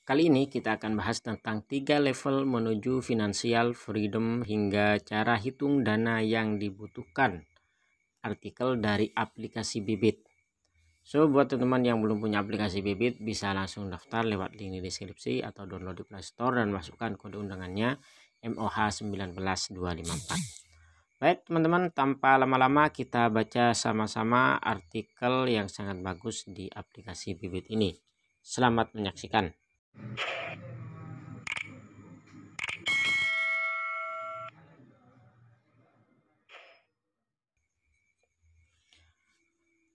Kali ini kita akan bahas tentang 3 level menuju financial freedom hingga cara hitung dana yang dibutuhkan. Artikel dari aplikasi Bibit. So, buat teman-teman yang belum punya aplikasi Bibit, bisa langsung daftar lewat link di deskripsi atau download di Play Store dan masukkan kode undangannya MOH19254. Baik teman-teman, tanpa lama-lama kita baca sama-sama artikel yang sangat bagus di aplikasi Bibit ini. Selamat menyaksikan.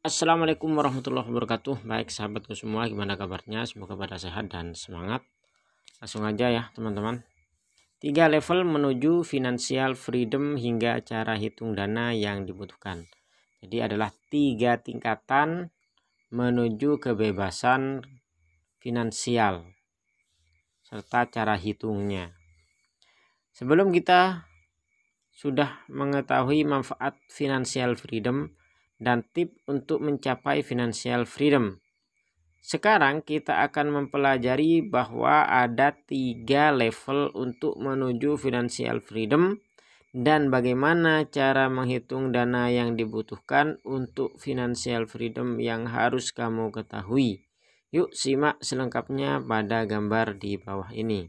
Assalamualaikum warahmatullahi wabarakatuh. Baik sahabatku semua, gimana kabarnya? Semoga pada sehat dan semangat. Langsung aja ya teman-teman. 3 level menuju financial freedom hingga cara hitung dana yang dibutuhkan. Jadi adalah 3 tingkatan menuju kebebasan finansial serta cara hitungnya. Sebelum kita sudah mengetahui manfaat financial freedom dan tip untuk mencapai financial freedom, sekarang kita akan mempelajari bahwa ada 3 level untuk menuju financial freedom dan bagaimana cara menghitung dana yang dibutuhkan untuk financial freedom yang harus kamu ketahui. Yuk simak selengkapnya pada gambar di bawah ini.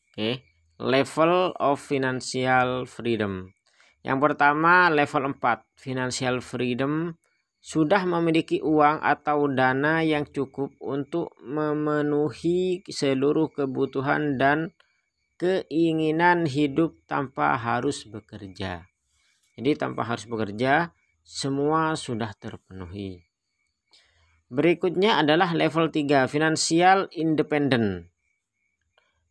Oke, level of financial freedom. Yang pertama level 4, financial freedom, sudah memiliki uang atau dana yang cukup untuk memenuhi seluruh kebutuhan dan keinginan hidup tanpa harus bekerja. Jadi tanpa harus bekerja, semua sudah terpenuhi. Berikutnya adalah level 3, financial independent.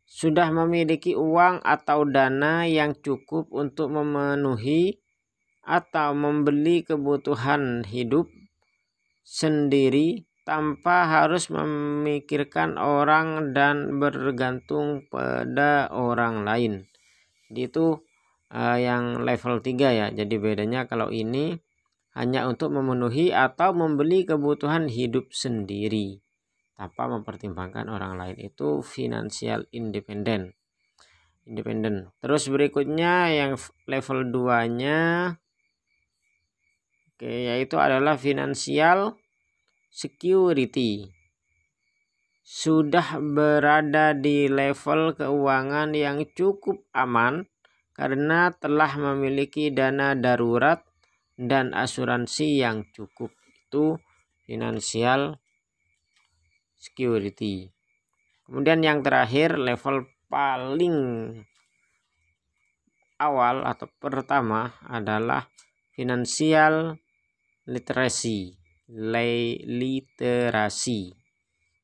Sudah memiliki uang atau dana yang cukup untuk memenuhi atau membeli kebutuhan hidup sendiri tanpa harus memikirkan orang dan bergantung pada orang lain. Jadi itu yang level 3 ya. Jadi bedanya kalau ini hanya untuk memenuhi atau membeli kebutuhan hidup sendiri tanpa mempertimbangkan orang lain, itu financial independent. Terus berikutnya yang level 2-nya yaitu adalah financial security. Sudah berada di level keuangan yang cukup aman karena telah memiliki dana darurat dan asuransi yang cukup. Itu financial security. Kemudian yang terakhir, level paling awal atau pertama adalah financial literasi.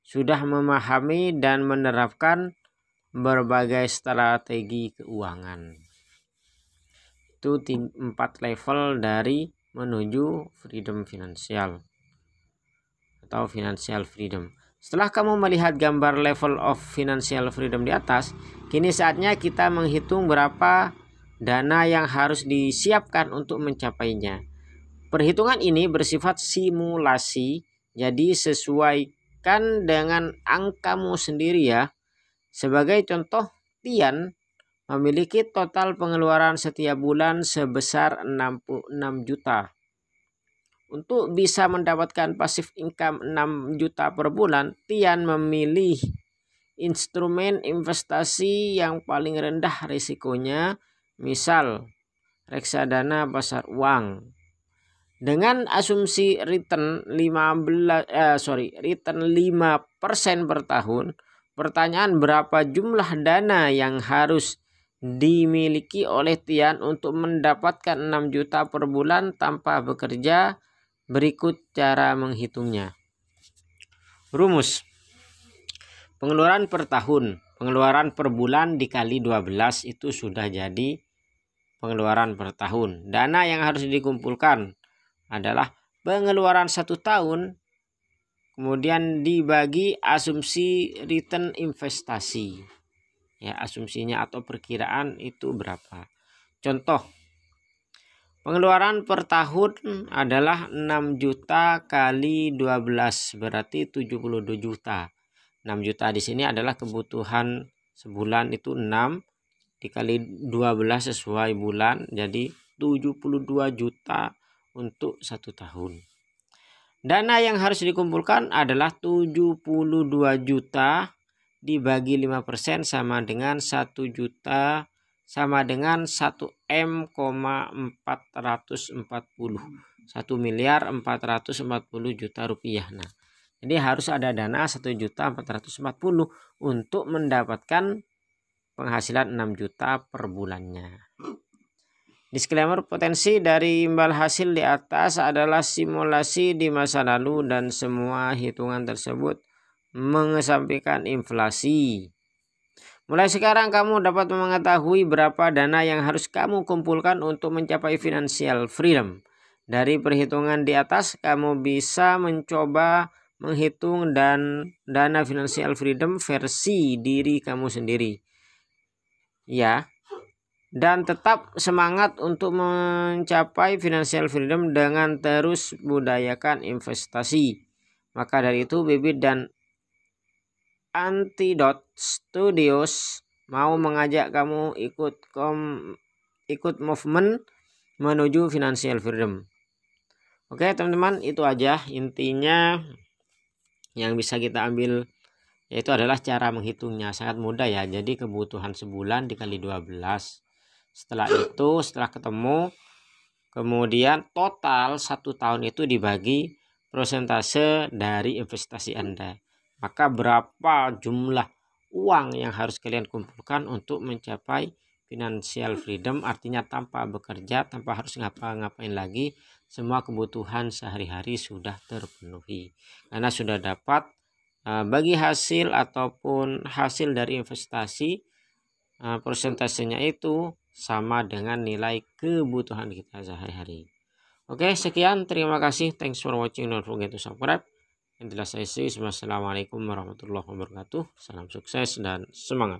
Sudah memahami dan menerapkan berbagai strategi keuangan. Itu 4 level dari menuju freedom finansial atau financial freedom. Setelah kamu melihat gambar level of financial freedom di atas, kini saatnya kita menghitung berapa dana yang harus disiapkan untuk mencapainya. Perhitungan ini bersifat simulasi, jadi sesuaikan dengan angkamu sendiri ya. Sebagai contoh, Tian memiliki total pengeluaran setiap bulan sebesar 66 juta. Untuk bisa mendapatkan passive income 6 juta per bulan, Tian memilih instrumen investasi yang paling rendah risikonya, misal reksadana pasar uang. Dengan asumsi return 5% per tahun, pertanyaan berapa jumlah dana yang harus dimiliki oleh Tian untuk mendapatkan 6 juta per bulan tanpa bekerja? Berikut cara menghitungnya. Rumus. Pengeluaran per tahun, pengeluaran per bulan dikali 12 itu sudah jadi pengeluaran per tahun. Dana yang harus dikumpulkan adalah pengeluaran 1 tahun, kemudian dibagi asumsi return investasi. Ya, asumsinya atau perkiraan itu berapa. Contoh, Pengeluaran per tahun adalah 6 juta kali 12 berarti 72 juta. 6 juta di sini adalah kebutuhan sebulan, itu 6 dikali 12 sesuai bulan, jadi 72 juta untuk 1 tahun. Dana yang harus dikumpulkan adalah 72 juta dibagi 5% sama dengan 1 juta sama dengan 1.440 juta rupiah. Nah, jadi harus ada dana 1.440 untuk mendapatkan penghasilan 6 juta per bulannya. Disclaimer, potensi dari imbal hasil di atas adalah simulasi di masa lalu dan semua hitungan tersebut mengesampingkan inflasi. Mulai sekarang kamu dapat mengetahui berapa dana yang harus kamu kumpulkan untuk mencapai financial freedom. Dari perhitungan di atas, kamu bisa mencoba menghitung dana financial freedom versi diri kamu sendiri. Ya, dan tetap semangat untuk mencapai financial freedom dengan terus budayakan investasi. Maka dari itu, Bibit dan Antidote Studios mau mengajak kamu ikut movement menuju financial freedom. Oke teman-teman, itu aja intinya yang bisa kita ambil, yaitu adalah cara menghitungnya. Sangat mudah ya. Jadi kebutuhan sebulan dikali 12. Setelah itu, setelah ketemu, kemudian total 1 tahun itu dibagi persentase dari investasi Anda. Maka berapa jumlah uang yang harus kalian kumpulkan untuk mencapai financial freedom, artinya tanpa bekerja, tanpa harus ngapa-ngapain lagi, semua kebutuhan sehari-hari sudah terpenuhi. Karena sudah dapat bagi hasil ataupun hasil dari investasi, persentasenya itu sama dengan nilai kebutuhan kita sehari-hari. Oke, sekian, terima kasih, thanks for watching, don't forget to subscribe. Yang telah saya isi, wassalamualaikum warahmatullahi wabarakatuh. Salam sukses dan semangat.